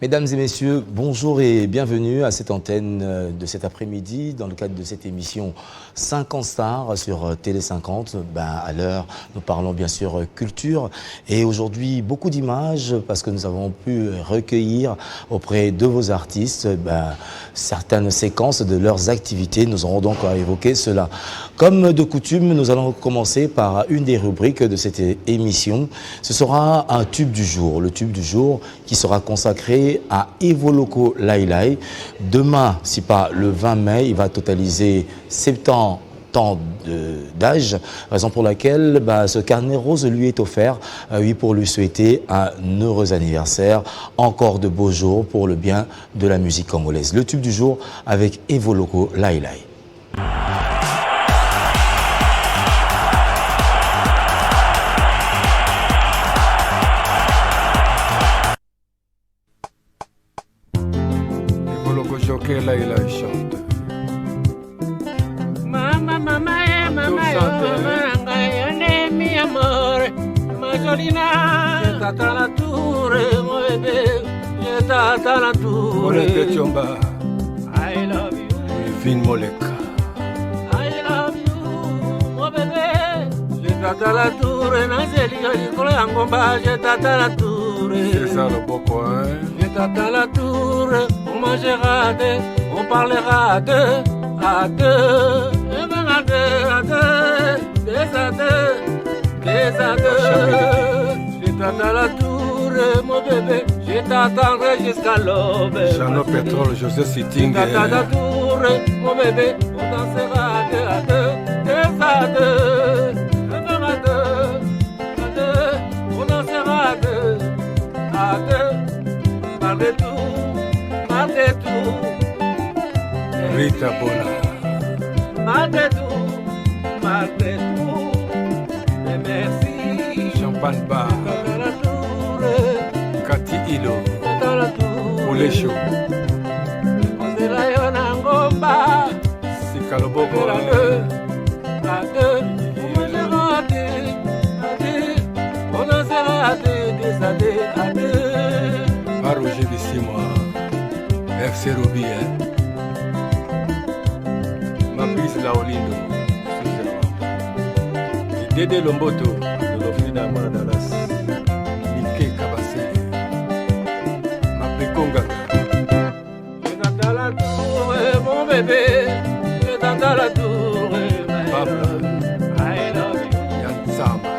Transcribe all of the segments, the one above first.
Mesdames et messieurs, bonjour et bienvenue à cette antenne de cet après-midi dans le cadre de cette émission 50 stars sur Télé 50. À l'heure, nous parlons bien sûr culture et aujourd'hui beaucoup d'images parce que nous avons pu recueillir auprès de vos artistes certaines séquences de leurs activités. Nous aurons donc à évoquer cela. Comme de coutume, nous allons commencer par une des rubriques de cette émission. Ce sera un tube du jour, le tube du jour qui sera consacré à Evoloko Lailai. Demain, si pas le 20 mai, il va totaliser 70 ans d'âge, raison pour laquelle ce carnet rose lui est offert, pour lui souhaiter un heureux anniversaire, encore de beaux jours pour le bien de la musique congolaise. Le tube du jour avec Evoloko Lailai. Joker là il chante. Mama mi amore, Majolina, je t'attends la tour, mon bébé, je t'attends la tour. Moleka Chomba, I love you. Vin Moleka, I love you, mon bébé, je t'attends la tour, Nazeli, Angomba, je t'attends la tour. C'est ça le beau coin. Je t'attends la tour, on mangera à deux, on parlera à deux, à deux, des à deux. Je t'attends la tour, mon bébé, je t'attendrai jusqu'à l'aube. Jeannot Pétrole, José Sitting. Je t'attends la tour, mon bébé, on dansera à deux, des à deux, on dansera à deux, malgré tout, Rita Bona, malgré tout, et merci. Champagne Bar, Dans la tour, Kati Ilo, dans la tour, Poulet Chaud, on est là, on a un gomba, Sikalo Bobo, à deux, on mangera à deux, on dansera à deux, à deux. Roger de Simoa, FC Robi, Mabris Laolindo, et Dédé Lomboto, de l'Ofrina Mona Dallas, Nike Kabase, Mapekonga. Je t'attends la tour, mon bébé, je t'attends la tour, Pablo, I love you, Yann Sama,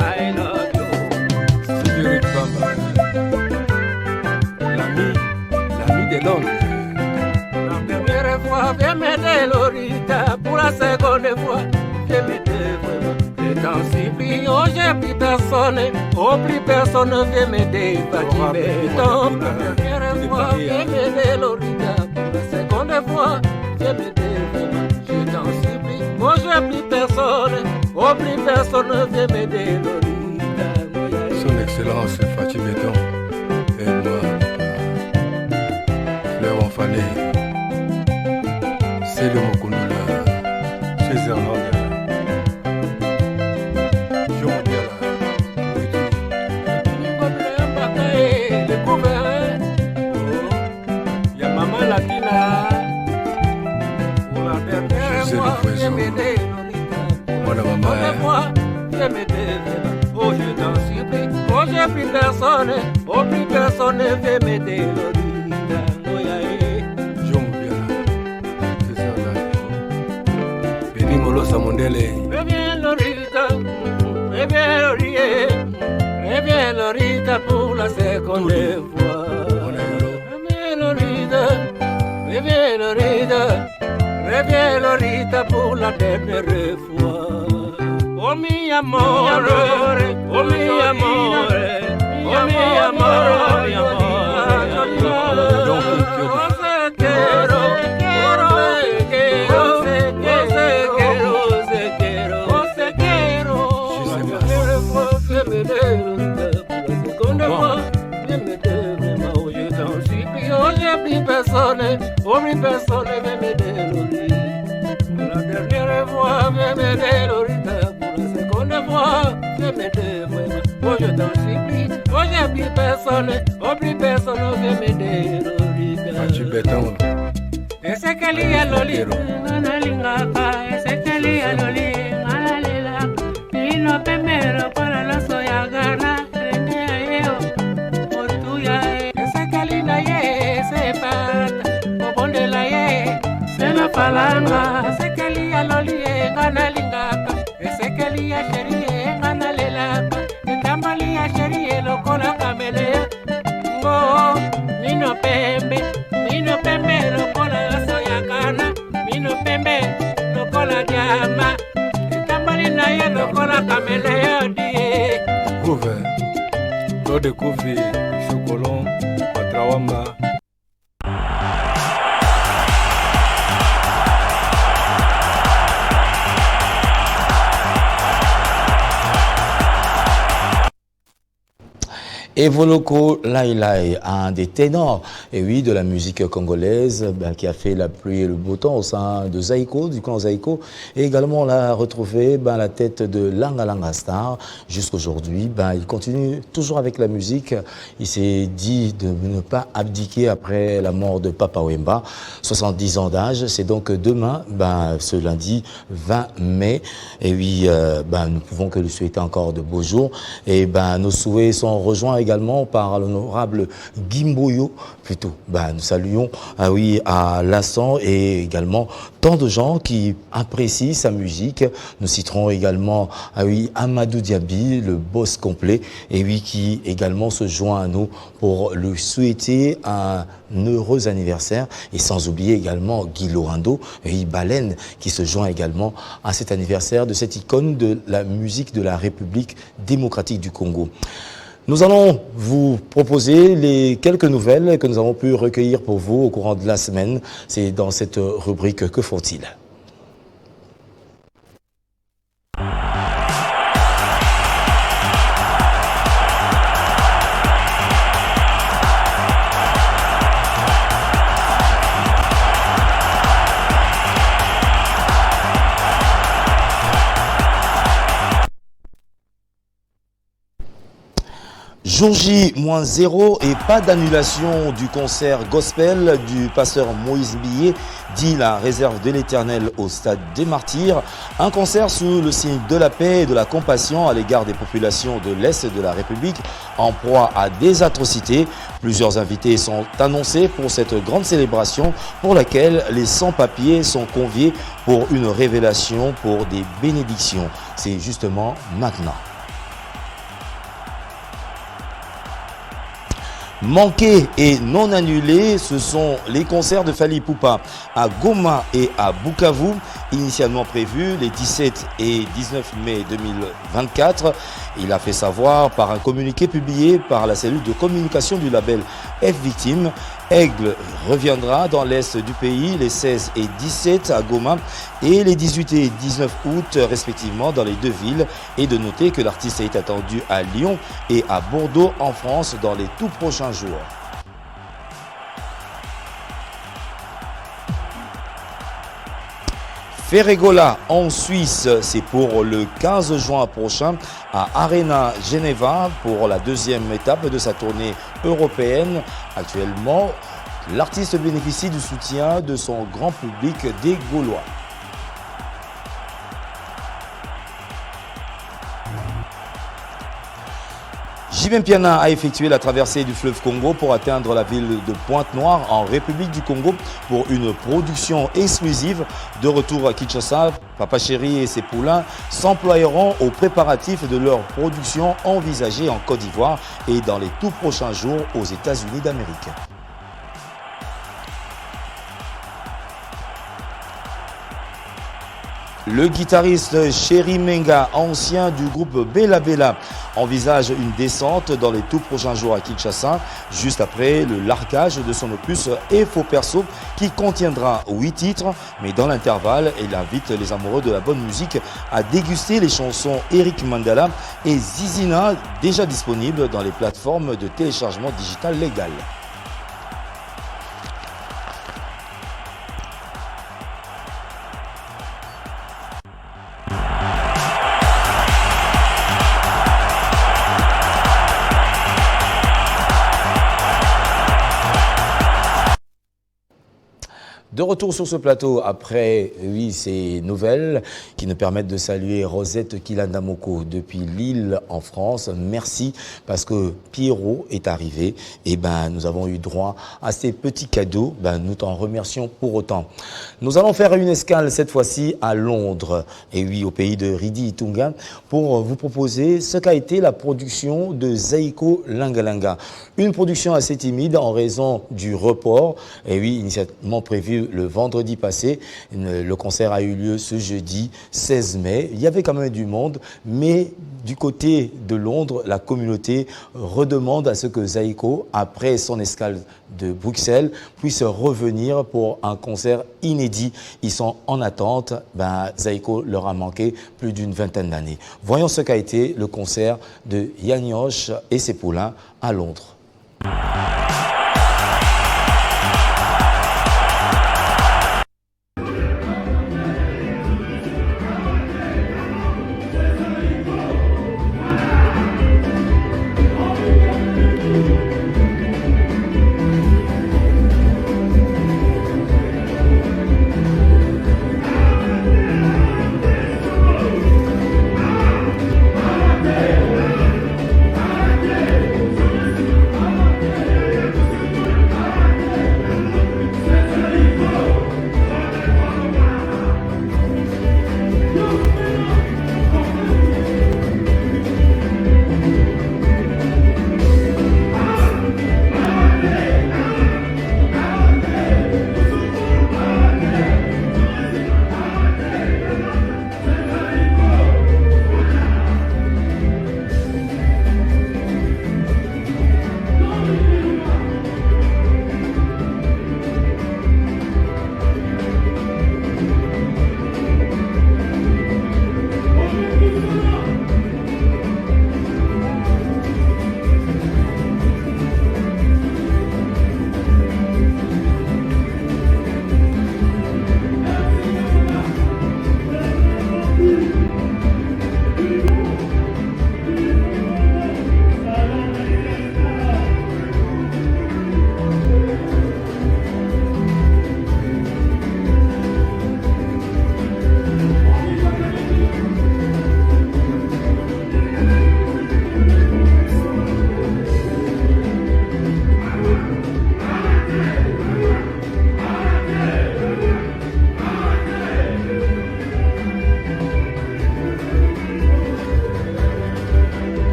I love you. Spirit Bamba, l'ami de Londres. La première fois, viens m'aider Lorita, pour la seconde fois, viens m'aider vraiment. Je t'en supplie, oh j'ai plus personne, oh plus personne vient m'aider, Fatimé. Donc la première fois, viens m'aider Lorita, pour la seconde fois, viens m'aider vraiment. Je t'en supplie, oh j'ai plus personne vient m'aider Lorita. Son Excellence Fatimé et moi, Fleur Enfané, c'est le Mokundula, César Nanda, Jean Biala, Y'a maman latina pour la dernière fois, viens m'aider Lorita. Madame Mama, Viens m'aider vraiment. Oh je t'en supplie, oh j'ai plus personne vient m'aider Lorita. Oh yeah, Jean Biala, César Nanda, Béni Molosa Mondele, reviens Lorita, reviens Lorita pour la seconde fois. Reviens Lorita pour la dernière fois. Oh mi amore, oh mi amore, oh mi amore, mi amore. Personne veut m'aider Lorita. Pour la dernière fois, veut m'aider Lorita. Pour la seconde fois, veut m'aider vraiment. Oh je t'en supplie, oh j'ai plus plus personne veut m'aider, Lolita. Tu béton. Ese que lia Lolita, nanalingaka, ese que lia Lolita, nanalela, pino pemero para la soya gana, rende aeo, otuya ese que lina ye, se pata, obonde la ye, se la palanga, ese que lia Lolita, nanalingaka, ese que lia sherie, nanalela, etambalia sherie, lokola kamelea, ngo, nino pembe lokola la soya kana, nino pembe lokola diama, etambali na ye lokola kamelea die. Couvert. Claude Kouvé, Chocolon, Patrawamba. Evoloko Lailai, un des ténors, et oui, de la musique congolaise, qui a fait la pluie et le beau temps au sein de Zaïko, du clan Zaïko. Et également, on l'a retrouvé à la tête de Langa Langa Star. Jusqu'aujourd'hui, il continue toujours avec la musique. Il s'est dit de ne pas abdiquer après la mort de Papa Wemba, 70 ans d'âge. C'est donc demain, ce lundi 20 mai. Et oui, nous pouvons que lui souhaiter encore de beaux jours. Et nos souhaits sont rejoints également par l'honorable Gimboyo, plutôt. Nous saluons à Lassan et également tant de gens qui apprécient sa musique. Nous citerons également Amadou Diaby, le boss complet, et oui, qui également se joint à nous pour lui souhaiter un heureux anniversaire, et sans oublier également Guy Lorando et Baleine qui se joint également à cet anniversaire de cette icône de la musique de la République démocratique du Congo. Nous allons vous proposer les quelques nouvelles que nous avons pu recueillir pour vous au courant de la semaine. C'est dans cette rubrique « Que faut-il » ? Jour J-0 et pas d'annulation du concert gospel du pasteur Moïse Billet, dit la réserve de l'Éternel au stade des Martyrs. Un concert sous le signe de la paix et de la compassion à l'égard des populations de l'Est de la République en proie à des atrocités. Plusieurs invités sont annoncés pour cette grande célébration pour laquelle les sans-papiers sont conviés pour une révélation pour des bénédictions. C'est justement maintenant. Manqués et non annulés, ce sont les concerts de Fally Ipupa à Goma et à Bukavu, initialement prévus les 17 et 19 mai 2024. Il a fait savoir par un communiqué publié par la cellule de communication du label F-Victime. Aigle reviendra dans l'est du pays les 16 et 17 à Goma et les 18 et 19 août respectivement dans les deux villes. Et de noter que l'artiste est attendu à Lyon et à Bordeaux en France dans les tout prochains jours. Ferregola en Suisse, c'est pour le 15 juin prochain à Arena Geneva pour la deuxième étape de sa tournée européenne. Actuellement, l'artiste bénéficie du soutien de son grand public des Gaulois. JM Piana a effectué la traversée du fleuve Congo pour atteindre la ville de Pointe-Noire en République du Congo pour une production exclusive. De retour à Kinshasa, Papa Chéri et ses poulains s'emploieront aux préparatifs de leur production envisagée en Côte d'Ivoire et dans les tout prochains jours aux États-Unis d'Amérique. Le guitariste Chéri Menga, ancien du groupe Bella Bella, envisage une descente dans les tout prochains jours à Kinshasa, juste après le largage de son opus Et Faux Perso, qui contiendra 8 titres. Mais dans l'intervalle, il invite les amoureux de la bonne musique à déguster les chansons Eric Mandala et Zizina, déjà disponibles dans les plateformes de téléchargement digital légal. De retour sur ce plateau après, oui, ces nouvelles qui nous permettent de saluer Rosette Kilandamoko depuis Lille en France. Merci parce que Pierrot est arrivé et nous avons eu droit à ces petits cadeaux. Nous t'en remercions pour autant. Nous allons faire une escale cette fois-ci à Londres et oui, au pays de Ridi Itunga pour vous proposer ce qu'a été la production de Zaiko Langalanga. Une production assez timide en raison du report. Et oui, initialement prévu le vendredi passé. Le concert a eu lieu ce jeudi 16 mai. Il y avait quand même du monde, mais du côté de Londres, la communauté redemande à ce que Zaiko, après son escale de Bruxelles, puisse revenir pour un concert inédit. Ils sont en attente. Zaiko leur a manqué plus d'une vingtaine d'années. Voyons ce qu'a été le concert de Yanyosh et ses poulains à Londres.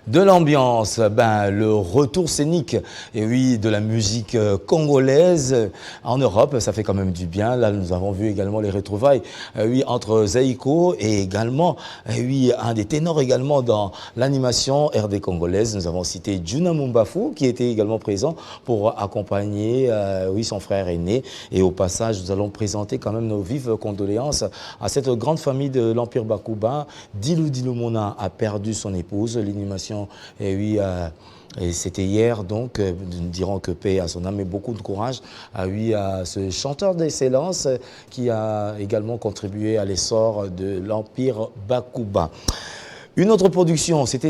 De l'ambiance, le retour scénique, et oui, de la musique congolaise en Europe, ça fait quand même du bien. Là, nous avons vu également les retrouvailles, oui, entre Zaiko et également, oui, un des ténors également dans l'animation RD congolaise. Nous avons cité Juna Mumbafu, qui était également présent pour accompagner, oui, son frère aîné. Et au passage, nous allons présenter quand même nos vives condoléances à cette grande famille de l'Empire Bakuba. Dilou Dilumona a perdu son épouse, l'inhumation. Et oui, et c'était hier, donc, nous dirons que paix à son âme et beaucoup de courage à ce chanteur d'excellence qui a également contribué à l'essor de l'Empire Bakuba. Une autre production, c'était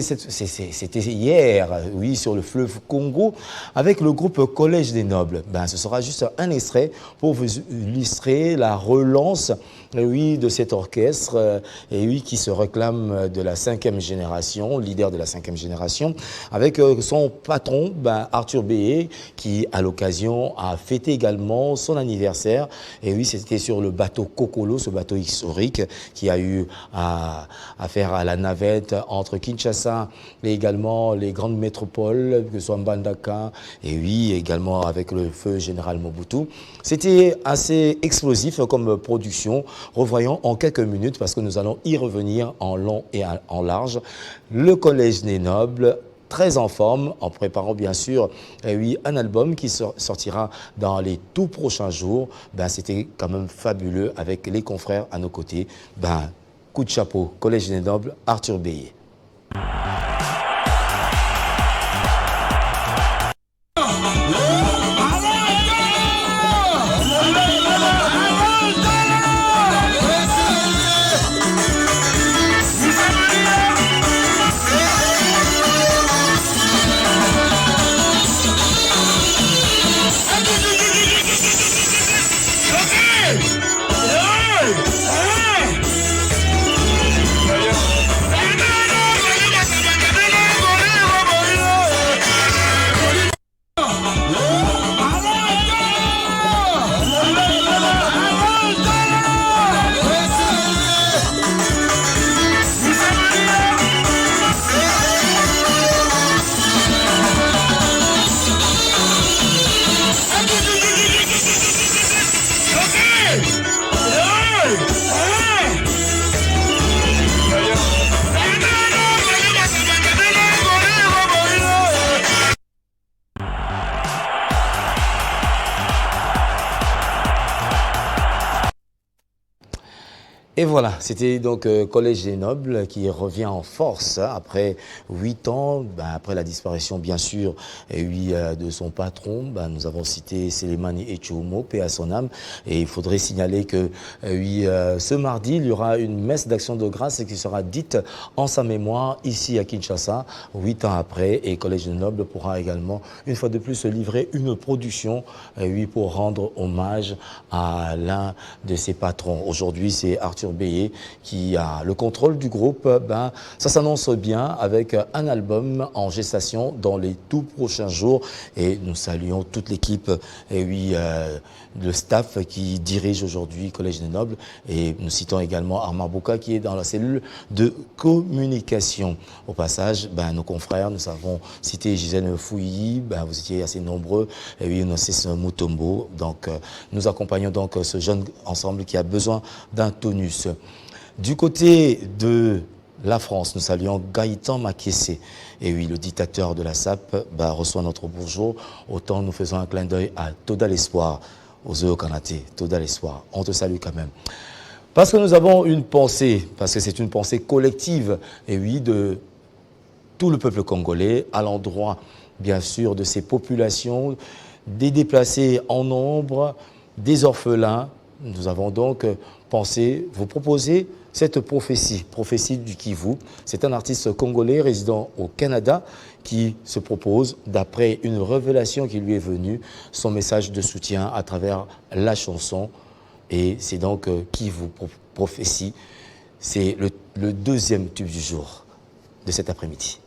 hier, oui, sur le fleuve Congo, avec le groupe Collège des Nobles. Ce sera juste un extrait pour vous illustrer la relance, oui, de cet orchestre, et oui, qui se réclame de la 5e génération, leader de la 5e génération, avec son patron, Arthur Béé, qui, à l'occasion, a fêté également son anniversaire. Et oui, c'était sur le bateau Kokolo, ce bateau historique qui a eu à faire à la navette navette entre Kinshasa et également les grandes métropoles, que ce soit Mbandaka, et oui, également avec le feu général Mobutu. C'était assez explosif comme production. Revoyons en quelques minutes, parce que nous allons y revenir en long et en large, le Collège des Nobles, très en forme, en préparant bien sûr oui, un album qui sortira dans les tout prochains jours. C'était quand même fabuleux avec les confrères à nos côtés. Coup de chapeau, Collège des Nobles, Arthur Béhier. Et voilà, c'était donc Collège des Nobles qui revient en force après 8 ans, après la disparition bien sûr de son patron. Nous avons cité Selemani Etchoumo, paix à son âme. Et il faudrait signaler que ce mardi, il y aura une messe d'action de grâce qui sera dite en sa mémoire ici à Kinshasa, 8 ans après. Et Collège des Nobles pourra également, une fois de plus, livrer une production pour rendre hommage à l'un de ses patrons. Aujourd'hui, c'est Arthur Béhier qui a le contrôle du groupe. Ça s'annonce bien avec un album en gestation dans les tout prochains jours. Et nous saluons toute l'équipe le staff qui dirige aujourd'hui Collège des Nobles. Et nous citons également Armand Bouka qui est dans la cellule de communication. Au passage, nos confrères, nous avons cité Gisèle Fouilly, vous étiez assez nombreux. Et oui, Nocès Mutombo. Donc, nous accompagnons donc ce jeune ensemble qui a besoin d'un tonus. Du côté de la France, nous saluons Gaëtan Makessé. Et oui, le dictateur de la SAP reçoit notre bonjour. Autant nous faisons un clin d'œil à Toda l'Espoir, aux œufs au Kanaté. Toda l'Espoir, on te salue quand même. Parce que nous avons une pensée, parce que c'est une pensée collective, et oui, de tout le peuple congolais, à l'endroit, bien sûr, de ces populations, des déplacés en nombre, des orphelins. Nous avons donc pensé vous proposer cette prophétie du Kivu. C'est un artiste congolais résidant au Canada qui se propose, d'après une révélation qui lui est venue, son message de soutien à travers la chanson. Et c'est donc Kivu prophétie. C'est le deuxième tube du jour de cet après-midi.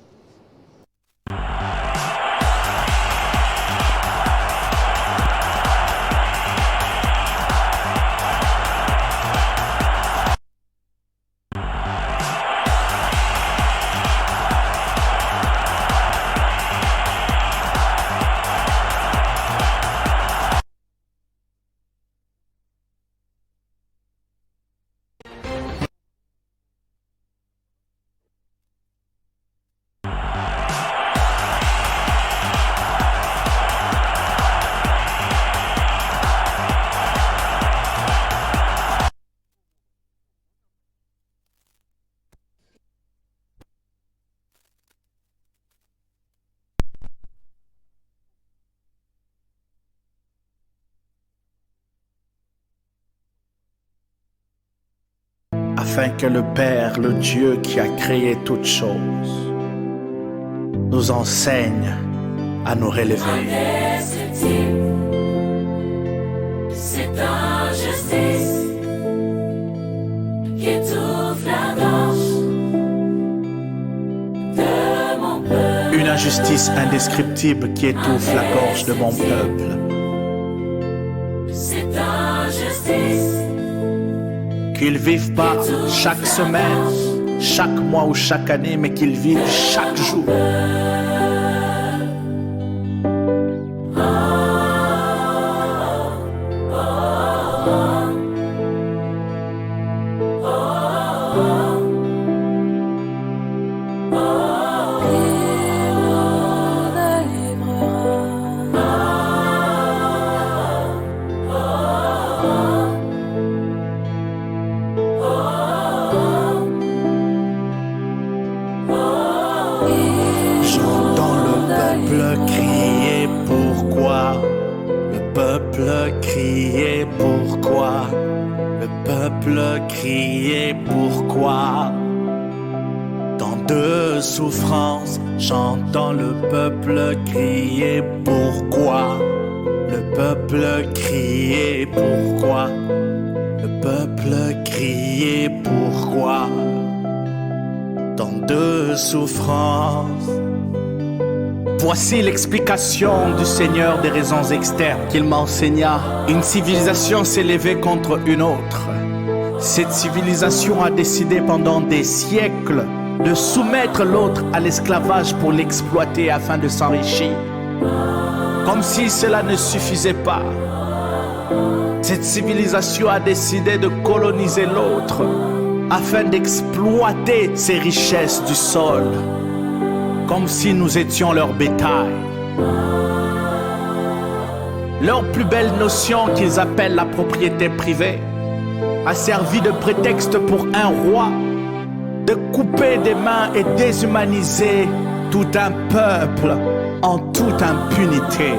Afin que le Père, le Dieu qui a créé toutes choses, nous enseigne à nous relever. C'est injustice qui étouffe la gorge de mon peuple. Une injustice indescriptible qui étouffe la gorge de mon peuple. C'est injustice Qu'ils vivent pas chaque semaine chaque mois ou chaque année, mais qu'ils vivent chaque jour. J'entends le peuple crier pourquoi, le peuple crier pourquoi, le peuple crier pourquoi. Tant de souffrances, j'entends le peuple crier pourquoi, le peuple crier pourquoi, le peuple crier pourquoi. Tant de souffrances. Voici l'explication du Seigneur des raisons externes qu'il m'enseigna. Une civilisation s'est levée contre une autre. Cette civilisation a décidé pendant des siècles de soumettre l'autre à l'esclavage pour l'exploiter afin de s'enrichir. Comme si cela ne suffisait pas, cette civilisation a décidé de coloniser l'autre afin d'exploiter ses richesses du sol, comme si nous étions leur bétail. Leur plus belle notion qu'ils appellent la propriété privée a servi de prétexte pour un roi de couper des mains et déshumaniser tout un peuple en toute impunité.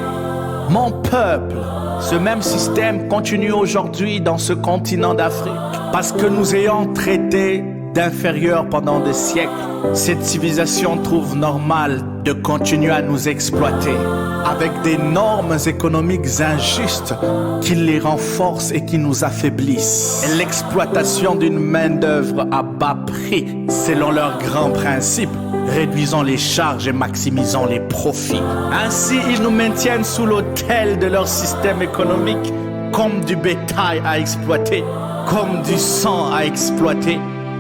Mon peuple, ce même système continue aujourd'hui dans ce continent d'Afrique parce que nous ayons traité d'inférieurs pendant des siècles. Cette civilisation trouve normal de continuer à nous exploiter avec des normes économiques injustes qui les renforcent et qui nous affaiblissent. Et l'exploitation d'une main-d'œuvre à bas prix selon leurs grands principes, réduisant les charges et maximisant les profits. Ainsi, ils nous maintiennent sous l'autel de leur système économique comme du bétail à exploiter, comme du sang à exploiter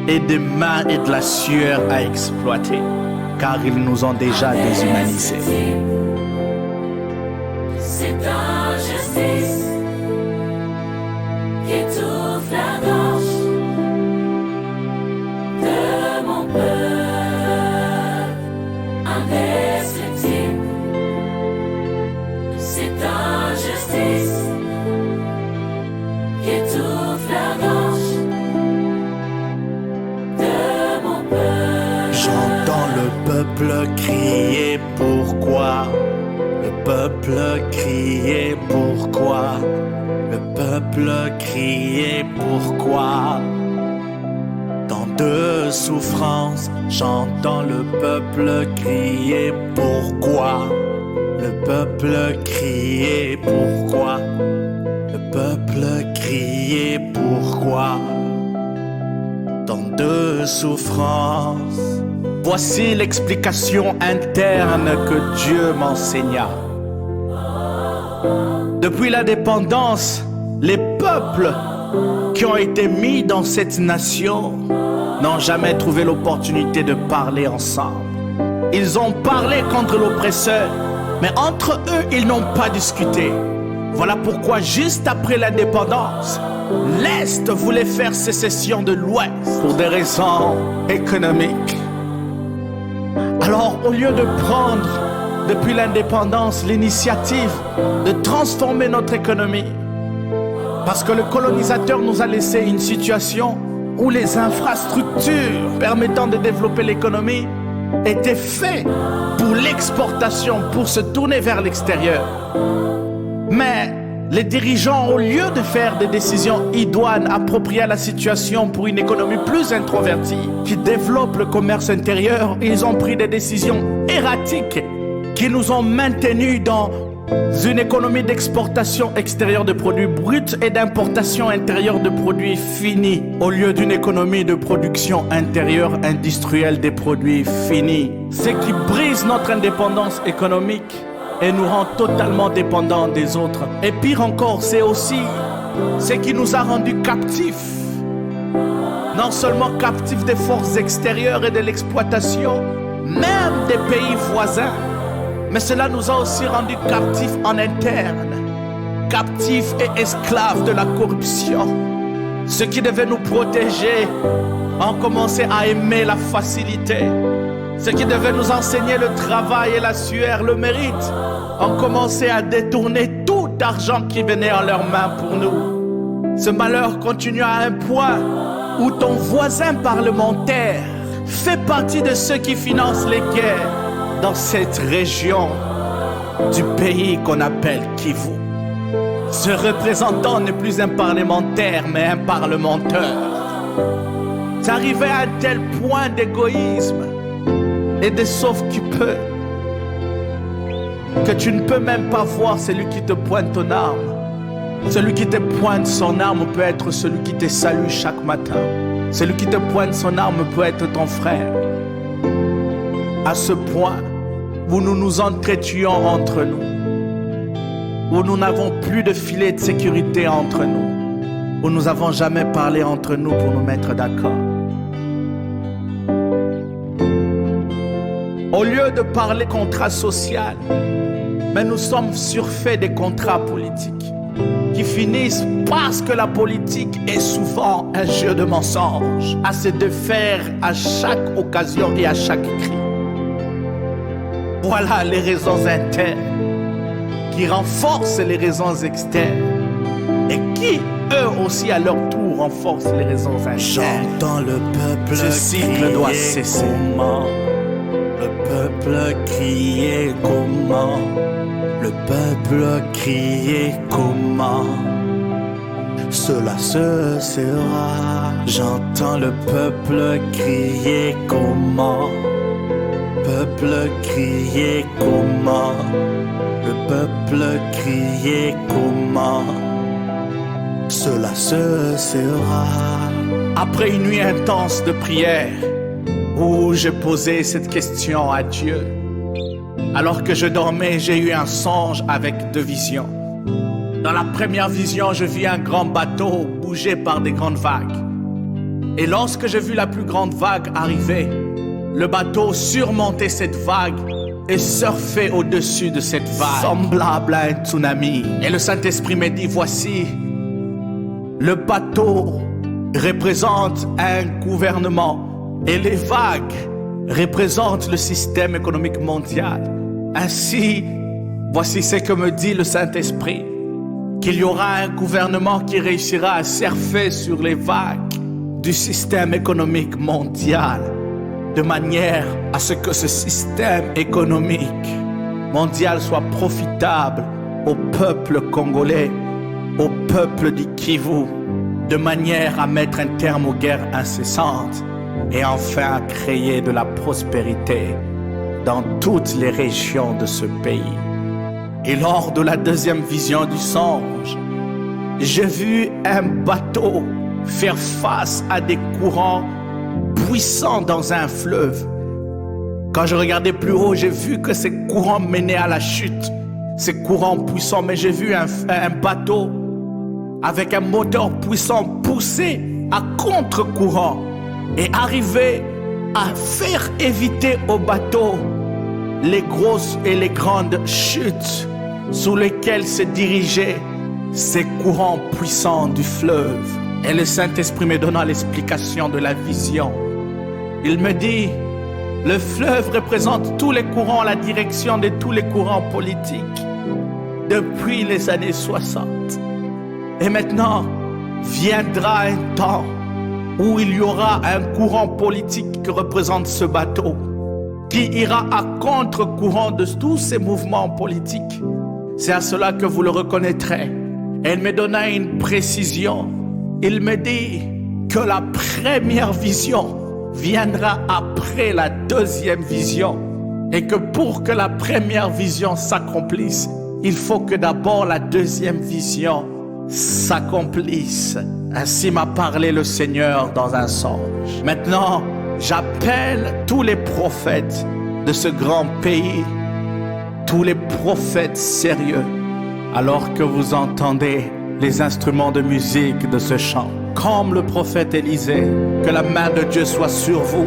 et des mains et de la sueur à exploiter, car ils nous ont déjà déshumanisés. C'est injustice qui étouffe la gorge de mon peuple indestructible. C'est injustice qui étouffe la gorge de mon peuple. J'entends le peuple crier pourquoi, le peuple crier pourquoi, le peuple crier pourquoi. Tant de souffrances, j'entends le peuple crier pourquoi, le peuple crier pourquoi, le peuple crier pourquoi. Tant de souffrances. Voici l'explication interne que Dieu m'enseigna. Depuis l'indépendance, les peuples qui ont été mis dans cette nation n'ont jamais trouvé l'opportunité de parler ensemble. Ils ont parlé contre l'oppresseur, mais entre eux, ils n'ont pas discuté. Voilà pourquoi, juste après l'indépendance, l'Est voulait faire sécession de l'Ouest pour des raisons économiques. Alors, au lieu de prendre, depuis l'indépendance, l'initiative de transformer notre économie, parce que le colonisateur nous a laissé une situation où les infrastructures permettant de développer l'économie étaient faites pour l'exportation, pour se tourner vers l'extérieur. Mais les dirigeants, au lieu de faire des décisions idoines appropriées à la situation pour une économie plus introvertie, qui développe le commerce intérieur, ils ont pris des décisions erratiques qui nous ont maintenus dans une économie d'exportation extérieure de produits bruts et d'importation intérieure de produits finis, au lieu d'une économie de production intérieure industrielle des produits finis. Ce qui brise notre indépendance économique et nous rend totalement dépendants des autres. Et pire encore, c'est aussi ce qui nous a rendus captifs Non seulement captifs des forces extérieures et de l'exploitation, même des pays voisins, mais cela nous a aussi rendus captifs en interne, captifs et esclaves de la corruption. Ceux qui devaient nous protéger ont commencé à aimer la facilité. Ceux qui devaient nous enseigner le travail et la sueur, le mérite, ont commencé à détourner tout argent qui venait en leurs mains pour nous. Ce malheur continue à un point où ton voisin parlementaire fait partie de ceux qui financent les guerres dans cette région du pays qu'on appelle Kivu. Ce représentant n'est plus un parlementaire, mais un parlementeur. C'est arrivé à un tel point d'égoïsme et de sauve-qui-peut que tu ne peux même pas voir celui qui te pointe ton arme. Celui qui te pointe son arme peut être celui qui te salue chaque matin. Celui qui te pointe son arme peut être ton frère. À ce point où nous nous entretuons entre nous, où nous n'avons plus de filet de sécurité entre nous, où nous n'avons jamais parlé entre nous pour nous mettre d'accord. Au lieu de parler contrat social, mais nous sommes surfaits des contrats politiques qui finissent parce que la politique est souvent un jeu de mensonges, à se défaire à chaque occasion et à chaque cri. Voilà les raisons internes qui renforcent les raisons externes et qui, eux aussi, à leur tour, renforcent les raisons internes. J'entends le peuple Ce cycle doit cesser. Comment le peuple crier comment? Le peuple crier comment? Cela se sera. J'entends le peuple crier comment? Peuple crier comment? Le peuple crier comment? Cela se sera. Après une nuit intense de prière, où j'ai posé cette question à Dieu, alors que je dormais, j'ai eu un songe avec deux visions. Dans la première vision, je vis un grand bateau bougé par des grandes vagues. Et lorsque j'ai vu la plus grande vague arriver, le bateau surmontait cette vague et surfait au-dessus de cette vague, semblable à un tsunami. Et le Saint-Esprit m'a dit, voici, le bateau représente un gouvernement et les vagues représentent le système économique mondial. Ainsi, voici ce que me dit le Saint-Esprit, qu'il y aura un gouvernement qui réussira à surfer sur les vagues du système économique mondial, de manière à ce que ce système économique mondial soit profitable au peuple congolais, au peuple du Kivu, de manière à mettre un terme aux guerres incessantes et enfin à créer de la prospérité dans toutes les régions de ce pays. Et lors de la deuxième vision du songe, j'ai vu un bateau faire face à des courants puissants dans un fleuve. Quand je regardais plus haut, j'ai vu que ces courants menaient à la chute. Ces courants puissants, mais j'ai vu un bateau avec un moteur puissant poussé à contre-courant et arriver à faire éviter au bateau les grosses et les grandes chutes sous lesquelles se dirigeaient ces courants puissants du fleuve. Et le Saint-Esprit me donna l'explication de la vision. Il me dit, le fleuve représente tous les courants, la direction de tous les courants politiques depuis les années 60. Et maintenant, viendra un temps où il y aura un courant politique qui représente ce bateau, qui ira à contre-courant de tous ces mouvements politiques. C'est à cela que vous le reconnaîtrez. Elle me donna une précision. Il me dit que la première vision viendra après la deuxième vision. Et que pour que la première vision s'accomplisse, il faut que d'abord la deuxième vision s'accomplisse. Ainsi m'a parlé le Seigneur dans un songe. Maintenant, j'appelle tous les prophètes de ce grand pays, tous les prophètes sérieux, alors que vous entendez les instruments de musique de ce chant. Comme le prophète Élisée, que la main de Dieu soit sur vous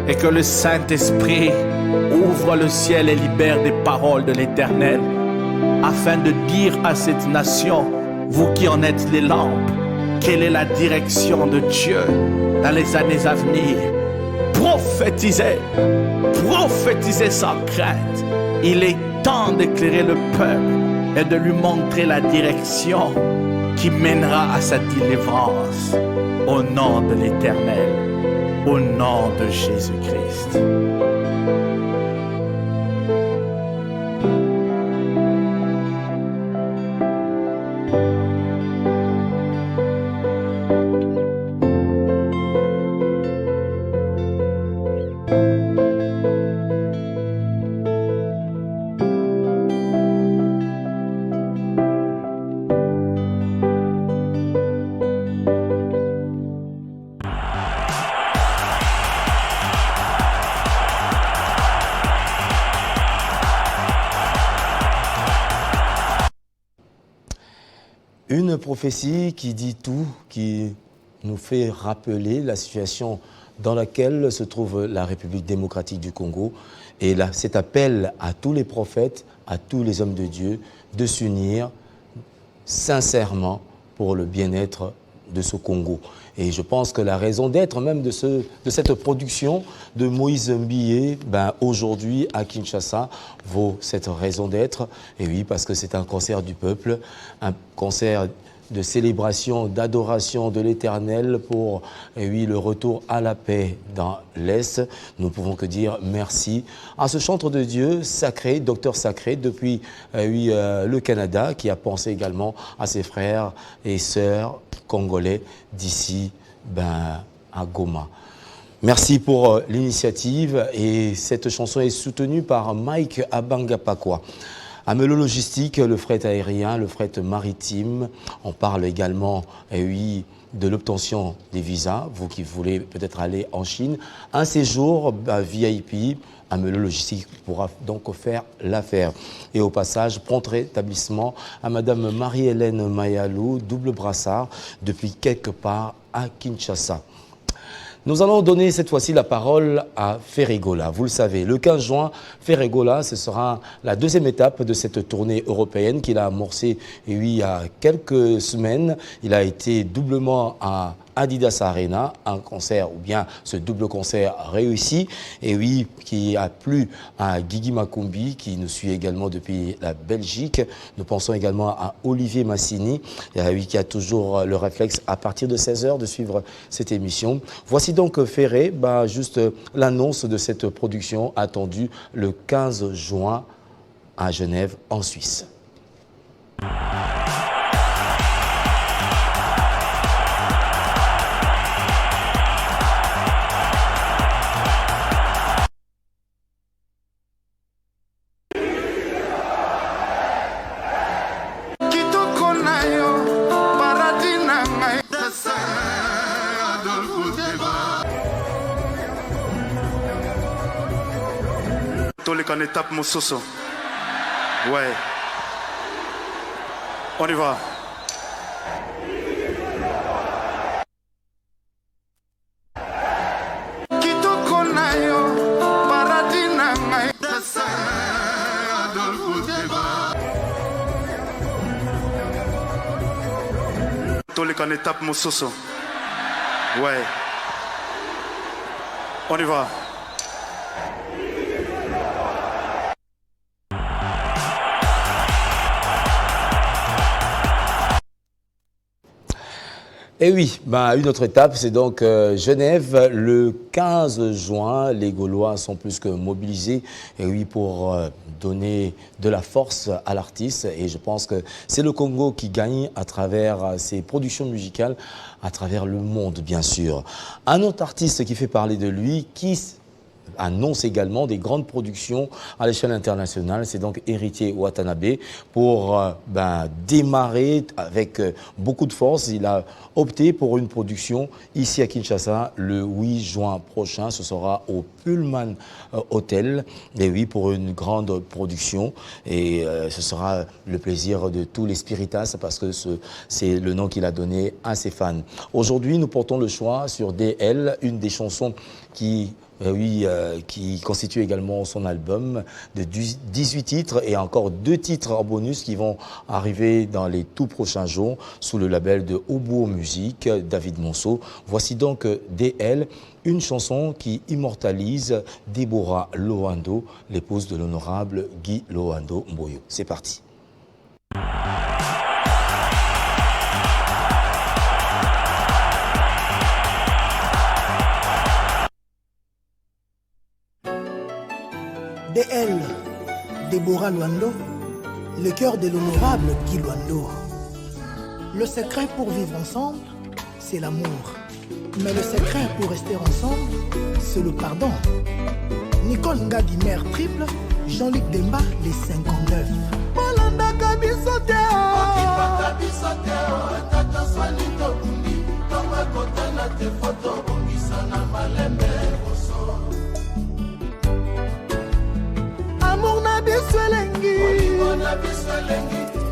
et que le Saint-Esprit ouvre le ciel et libère des paroles de l'Éternel afin de dire à cette nation, vous qui en êtes les lampes, quelle est la direction de Dieu dans les années à venir. Prophétisez, prophétisez sans crainte. Il est temps d'éclairer le peuple et de lui montrer la direction qui mènera à sa délivrance. Au nom de l'Éternel, au nom de Jésus-Christ. Une prophétie qui dit tout, qui nous fait rappeler la situation dans laquelle se trouve la République démocratique du Congo. Et là, cet appel à tous les prophètes, à tous les hommes de Dieu, de s'unir sincèrement pour le bien-être de ce Congo. Et je pense que la raison d'être même de cette production de Moïse Mbilé, aujourd'hui à Kinshasa, vaut cette raison d'être. Et oui, parce que c'est un concert du peuple, un concert de célébration, d'adoration de l'Éternel pour le retour à la paix dans l'Est. Nous ne pouvons que dire merci à ce chantre de Dieu sacré, docteur sacré, depuis le Canada, qui a pensé également à ses frères et sœurs congolais d'ici à Goma. Merci pour l'initiative et cette chanson est soutenue par Mike Abangapakwa. Amelo Logistique, le fret aérien, le fret maritime. On parle également de l'obtention des visas. Vous qui voulez peut-être aller en Chine, un séjour VIP, Amelo Logistique pourra donc faire l'affaire. Et au passage, prompt rétablissement à Madame Marie-Hélène Mayalou, double brassard, depuis quelque part à Kinshasa. Nous allons donner cette fois-ci la parole à Ferregola. Vous le savez, le 15 juin, Ferregola, ce sera la deuxième étape de cette tournée européenne qu'il a amorcée il y a quelques semaines. Il a été doublement à Adidas Arena, un concert ou bien ce double concert réussi et qui a plu à Guigui Makumbi qui nous suit également depuis la Belgique. Nous pensons également à Olivier Massini qui a toujours le réflexe à partir de 16h de suivre cette émission. Voici donc Ferré, juste l'annonce de cette production attendue le 15 juin à Genève en Suisse. En étape Moussoso. Ouais. On y va. En étape Moussoso. Ouais. On y va. Et oui, une autre étape, c'est donc Genève le 15 juin. Les Gaulois sont plus que mobilisés pour donner de la force à l'artiste. Et je pense que c'est le Congo qui gagne à travers ses productions musicales, à travers le monde, bien sûr. Un autre artiste qui fait parler de lui, qui annonce également des grandes productions à l'échelle internationale. C'est donc Héritier Watanabe pour démarrer avec beaucoup de force. Il a opté pour une production ici à Kinshasa le 8 juin prochain. Ce sera au Pullman Hotel, et oui, pour une grande production. Et ce sera le plaisir de tous les Spiritas parce que c'est le nom qu'il a donné à ses fans. Aujourd'hui, nous portons le choix sur DL, une des chansons qui constitue également son album de 18 titres et encore 2 titres en bonus qui vont arriver dans les tout prochains jours sous le label de Obuo Music, David Monceau. Voici donc DL, une chanson qui immortalise Deborah Loando, l'épouse de l'honorable Guy Loando Mboyo. C'est parti. DL, Deborah Loando, le cœur de l'honorable Guy Loando. Le secret pour vivre ensemble, c'est l'amour. Mais le secret pour rester ensemble, c'est le pardon. Nicole Ngadi, mère triple, Jean-Luc Demba, les 59. Amour na biso elengi,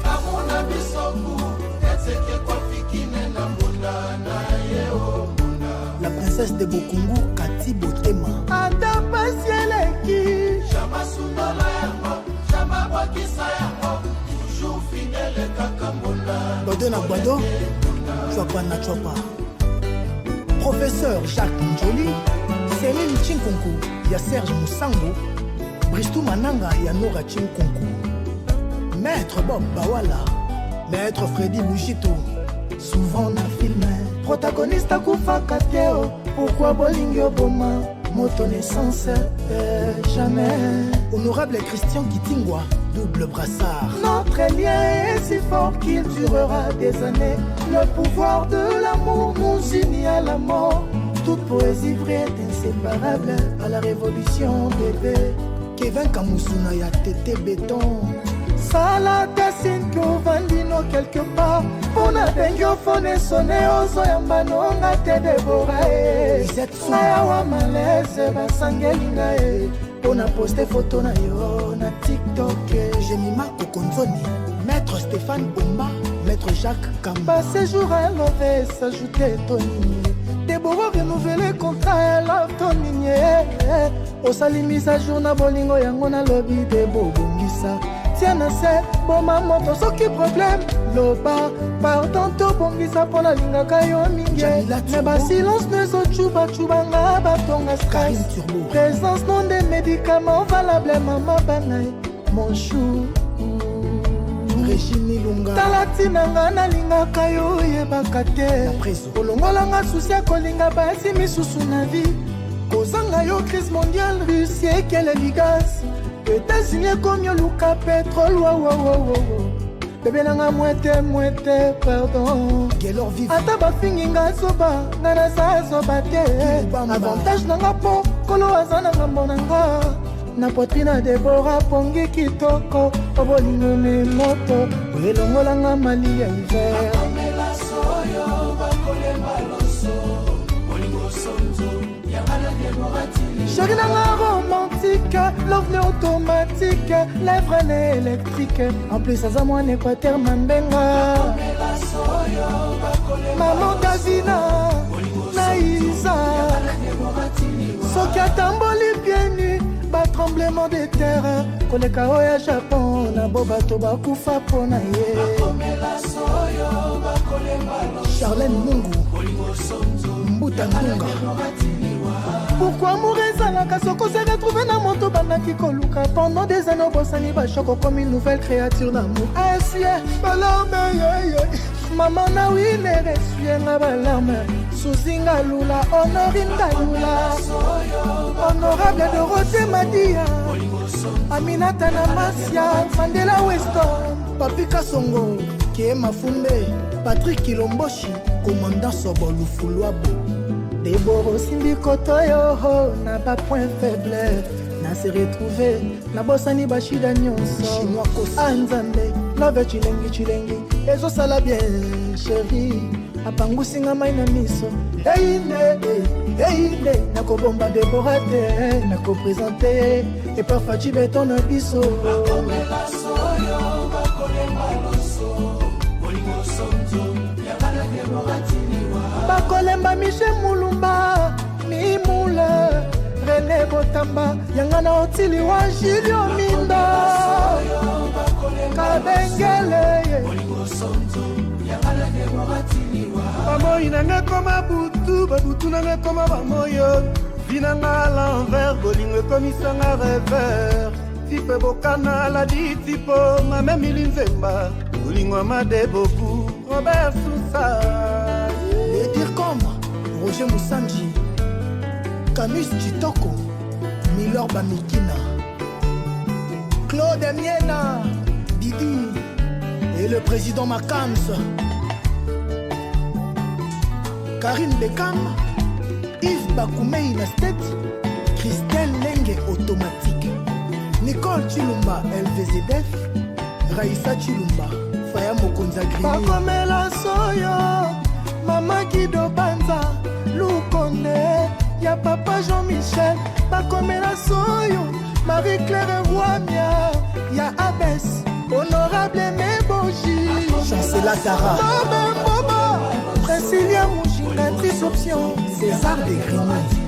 amour na biso ku, eteke kwa fikine na mbunda na yeo mbunda. La princesse de Bokungu, Kati Botema. Ata pasi elengi, jama sundola yango, jama bakisa yango, toujours fidèle kaka mbunda. Bodo na bodo, chwapa na chwapa. Professeur Jacques Njoli, Céline Chinkonku, ya Serge Moussango, Bristou Mananga et Anora Chinkonku. Maître Bob Bawala, Maître Freddy Luchito, souvent on a filmé. Protagoniste à Koufa Kateo, pourquoi Bolingyo Boma, moto naissance, jamais. Honorable Christian Kitingwa, double brassard. Notre lien est si fort qu'il durera des années. Le pouvoir de l'amour nous unit à la mort. Toute poésie vraie est inséparable à la révolution bébé. Kevin Kamusuna ya tété béton. Salata sinko vandino quelque part. Pona bengyo fone sonné ozo yambano nga te dévorae. Naya wa malaise basangelinga e. Pona poste photo na yo na TikTok. Jemima Okonzoni, Maître Stéphane Omba, Maître Jacques Kamba. Séjour à l'OV s'ajouter Tony. Deborah renouveler contrat elle a Tony. Osali mise à jour na bolingo yango na lobby de bobongisa. Tiens na se boma moto soki problème loba pardon to bongisa pour la linga kayo mingi. Mais ba silence ne so chuba nga batonga stress. Présence non des médicaments valables maman banai mon chou. Régine Lunga Talatina ngana linga kayo yebaka te. Olongola nga souci kolinga basi misusu na vie. Kozanga yo crise mondiale, Russie qu'elle est ligas. États-Unis comme yo luka pétrole, bébé nanga mouette, pardon. Gelor vive. Ata ba finginga soba, nana sa soba te. Avantage nanga po, kolo azana ngambonanga. Na potrina Deborah pongi kitoko, obolingo me moto. Elongola nga mali ya hiver. Akomela soyo, bakole maloso. Bolingo sonzo. Chérie nanga romantique, love ne automatique, lèvres ne électrique. En plus ça moi un équateur mambenga. Maman Davina, Naïsa. Soki atamboli bien nu, bas tremblement de terre. Koleka oya Japon, na bobato bakufa pona ye. Charlène Mungu, Mbuta Ngunga. Pourquoi mourir Zalaka Soko s'est retrouvé dans mon moto Banaki Koluka. Pendant des années, Bossani Bachoko comme une nouvelle créature d'amour. Essuie, balarme, maman na oui, ne ressuie ma balarme. Souzinga Lula, Honorinda Lula. Honorable de Roté Madia. Aminata Namasia, Mandela Weston. Papika Songo, qui est Mafunde. Patrick Kilomboshi, commandant Sobolu Fuluabo. Deboro simbi kotoyo na ba point faible na se retrouver na bosani bashida nyonso anzambe love chilengi ezo sala bien chérie apangusinga mai na miso einde nakobomba Debora te nakopresente et parfois tu beton na biso bakomela soyo bakolemba loso bolingo sonzo yabana Debora tiniwa bakolemba Michel Mulumba Mimula René Botamba Yangana Otili wa Julio Minda Kabengele Yangana Debora Tiliwa Bamoyi nanga koma butu babutu nanga koma bamoyo Vinanga l'envers bolingo komisanga revers Tipe bokana la di tipo mame milinzemba bolingo amade boku Robert Sousa et dire comme Roger Moussanji Camus Chitoko, Milor Bamikina, Claude Miena, Didi et le président Macams, Karine Bekam, Yves Bakoumei Nastet, Christelle Lenge Automatique, Nicole Chilumba LVZF, Raïssa Chilumba, Faya Mokonza Grini, Bakomela Soyo, Mama Guido Banza, Loukonde. Y'a papa Jean-Michel, Bakomela Soyo, Marie-Claire Wamia, y'a Abès, honorable Meboji, Chancela Tara, Boba, Priscilla Mouchina, Option, César Desgrigny.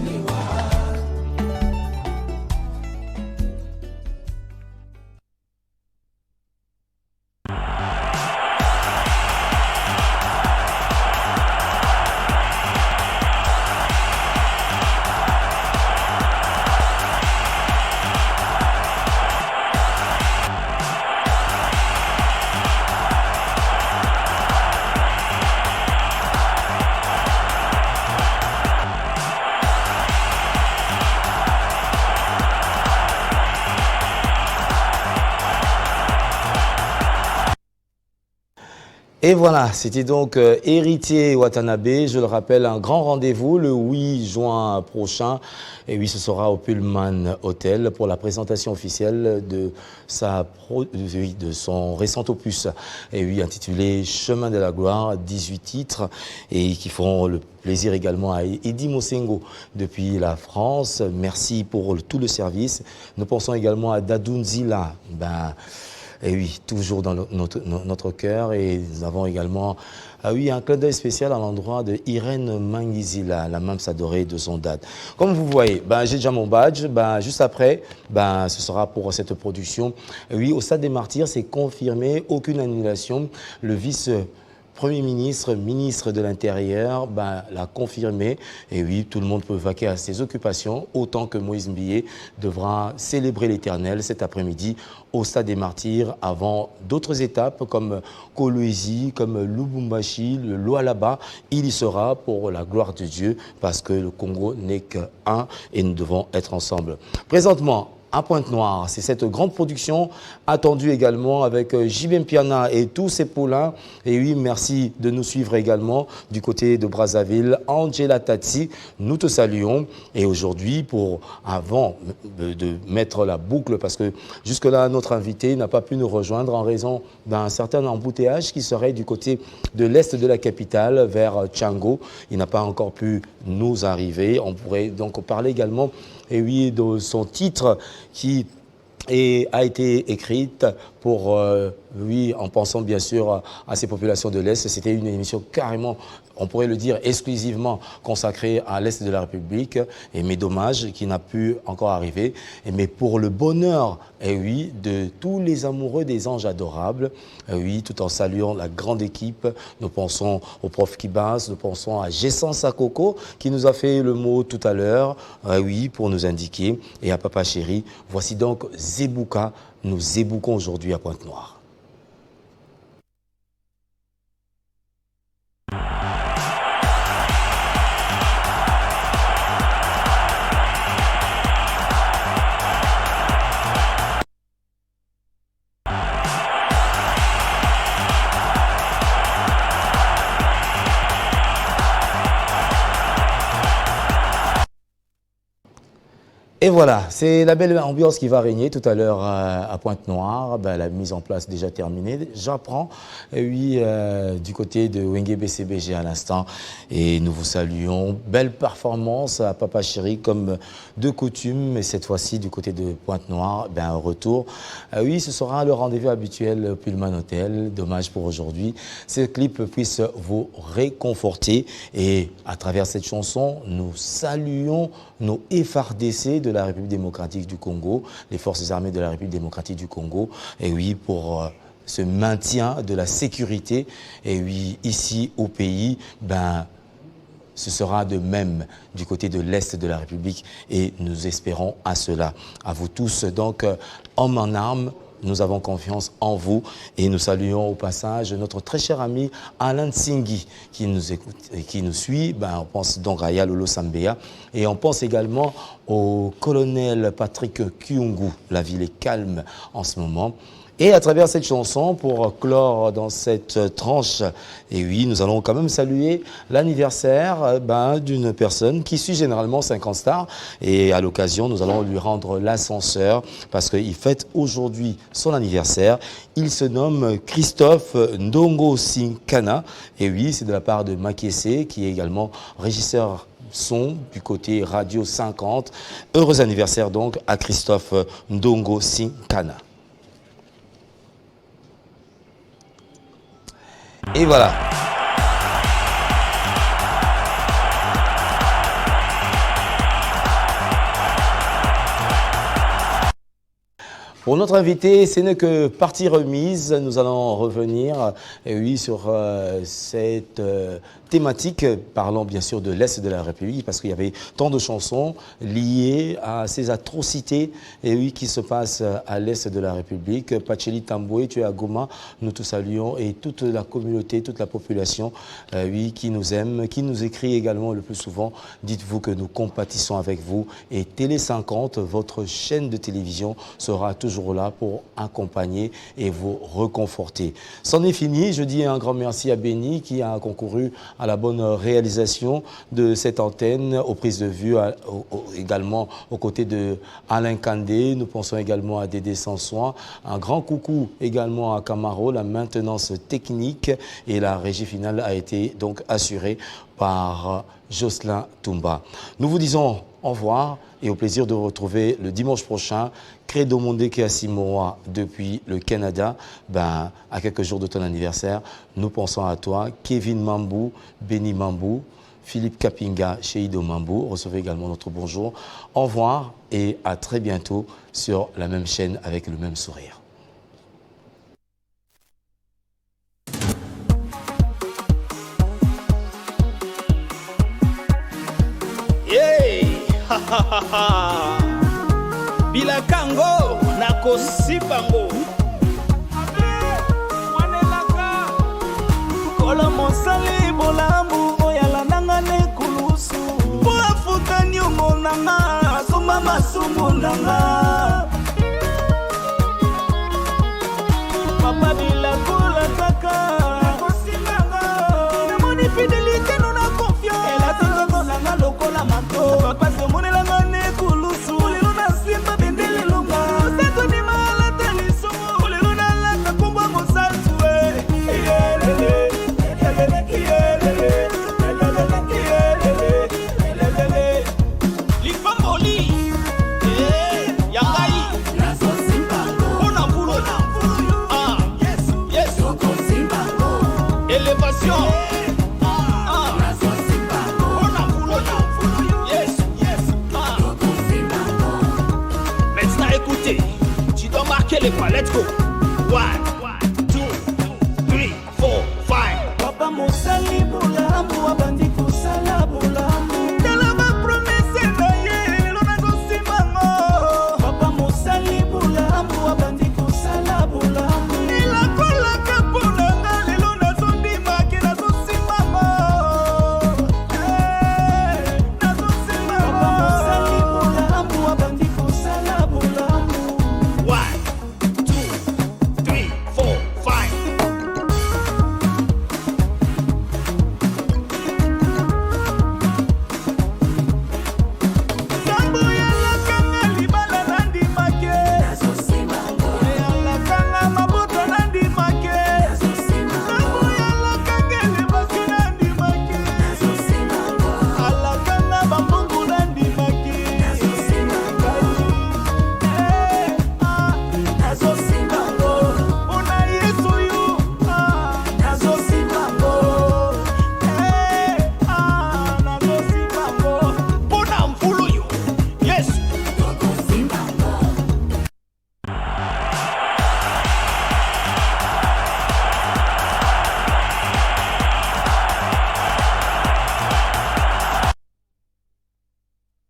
Et voilà, c'était donc Héritier Watanabe, je le rappelle, un grand rendez-vous le 8 juin prochain. Et oui, ce sera au Pullman Hotel pour la présentation officielle de son récent opus. Et oui, intitulé Chemin de la gloire, 18 titres, et qui feront le plaisir également à Eddie Mosengo depuis la France. Merci pour tout le service. Nous pensons également à Dadoun Zila. Et oui, toujours dans notre cœur. Et nous avons également un clin d'œil spécial à l'endroit de Irène Mangizila, la Mams adorée de son date. Comme vous voyez, j'ai déjà mon badge. Juste après, ce sera pour cette production. Et oui, au Stade des Martyrs, c'est confirmé, aucune annulation. Le Premier ministre, ministre de l'Intérieur, l'a confirmé. Et oui, tout le monde peut vaquer à ses occupations, autant que Moïse Mbié devra célébrer l'Éternel cet après-midi au Stade des Martyrs, avant d'autres étapes comme Kolwezi, comme Lubumbashi, le Lualaba. Il y sera pour la gloire de Dieu, parce que le Congo n'est qu'un et nous devons être ensemble. Présentement, à Pointe-Noire, c'est cette grande production attendue également avec JB Mpiana et tous ses poulains. Et oui, merci de nous suivre également du côté de Brazzaville. Angela Tati, nous te saluons. Et aujourd'hui, avant de mettre la boucle, parce que jusque-là, notre invité n'a pas pu nous rejoindre en raison d'un certain embouteillage qui serait du côté de l'est de la capitale, vers Tchango. Il n'a pas encore pu nous arriver. On pourrait donc parler également, et oui, de son titre qui a été écrite pour, en pensant bien sûr à ces populations de l'Est. C'était une émission carrément, on pourrait le dire, exclusivement consacrée à l'Est de la République. Mais dommage qu'il n'a pu encore arriver. Mais pour le bonheur, de tous les amoureux des anges adorables, tout en saluant la grande équipe, nous pensons au prof Kibas, nous pensons à Gessan Sakoko, qui nous a fait le mot tout à l'heure, pour nous indiquer, et à Papa Chéri. Voici donc Zebouka. Nous zéboukons aujourd'hui à Pointe-Noire. Et voilà, c'est la belle ambiance qui va régner tout à l'heure à Pointe-Noire. Ben, la mise en place déjà terminée. J'apprends, oui, du côté de Wenge BCBG à l'instant. Et nous vous saluons. Belle performance à Papa Chéri comme de coutume. Et cette fois-ci, du côté de Pointe-Noire, ben, un retour. Oui, ce sera le rendez-vous habituel Pullman Hotel. Dommage pour aujourd'hui. Ce clip puisse vous réconforter. Et à travers cette chanson, nous saluons nos FARDC de la République démocratique du Congo, les forces armées de la République démocratique du Congo, et oui, pour ce maintien de la sécurité, et oui, ici au pays, ben, ce sera de même du côté de l'Est de la République, et nous espérons à cela. À vous tous, donc, hommes en armes, nous avons confiance en vous et nous saluons au passage notre très cher ami Alain Tsingui qui nous écoute et qui nous suit. Ben, on pense donc à Yalolo Sambea et on pense également au colonel Patrick Kyungu. La ville est calme en ce moment. Et à travers cette chanson, pour clore dans cette tranche, et oui, nous allons quand même saluer l'anniversaire d'une personne qui suit généralement 50 stars. Et à l'occasion, nous allons lui rendre l'ascenseur parce qu'il fête aujourd'hui son anniversaire. Il se nomme Christophe Ndongo Sinkana. Et oui, c'est de la part de Makese, qui est également régisseur son du côté Radio 50. Heureux anniversaire donc à Christophe Ndongo Sinkana. Et voilà. Pour notre invité, ce n'est que partie remise. Nous allons revenir oui, sur cette thématique, parlant bien sûr de l'Est de la République, parce qu'il y avait tant de chansons liées à ces atrocités et oui, qui se passent à l'Est de la République. Pacheli Tamboué, tu es à Goma, nous te saluons et toute la communauté, toute la population oui, qui nous aime, qui nous écrit également le plus souvent. Dites-vous que nous compatissons avec vous et Télé 50, votre chaîne de télévision, sera toujours là pour accompagner et vous reconforter. C'en est fini. Je dis un grand merci à Béni qui a concouru à la bonne réalisation de cette antenne, aux prises de vue, également aux côtés de Alain Kandé. Nous pensons également à Dédé Sansoin. Un grand coucou également à Camaro, la maintenance technique et la régie finale a été donc assurée par Jocelyn Toumba. Nous vous disons au revoir et au plaisir de vous retrouver le dimanche prochain. Credo Mondeke Asimoa depuis le Canada, ben, à quelques jours de ton anniversaire, nous pensons à toi. Kevin Mambou, Benny Mambou, Philippe Kapinga, Cheido Mambou, recevez également notre bonjour. Au revoir et à très bientôt sur la même chaîne avec le même sourire. Bilakango nakosipango kola mosali bolambu oyala nanga nekulusu po afuta nyongo nanga asoma masumu nanga papa bilakola kaka nakosipango namoni fidelité nona confiance elatango nanga lokola mato papa semonelanga nekulusu Let's go. Why?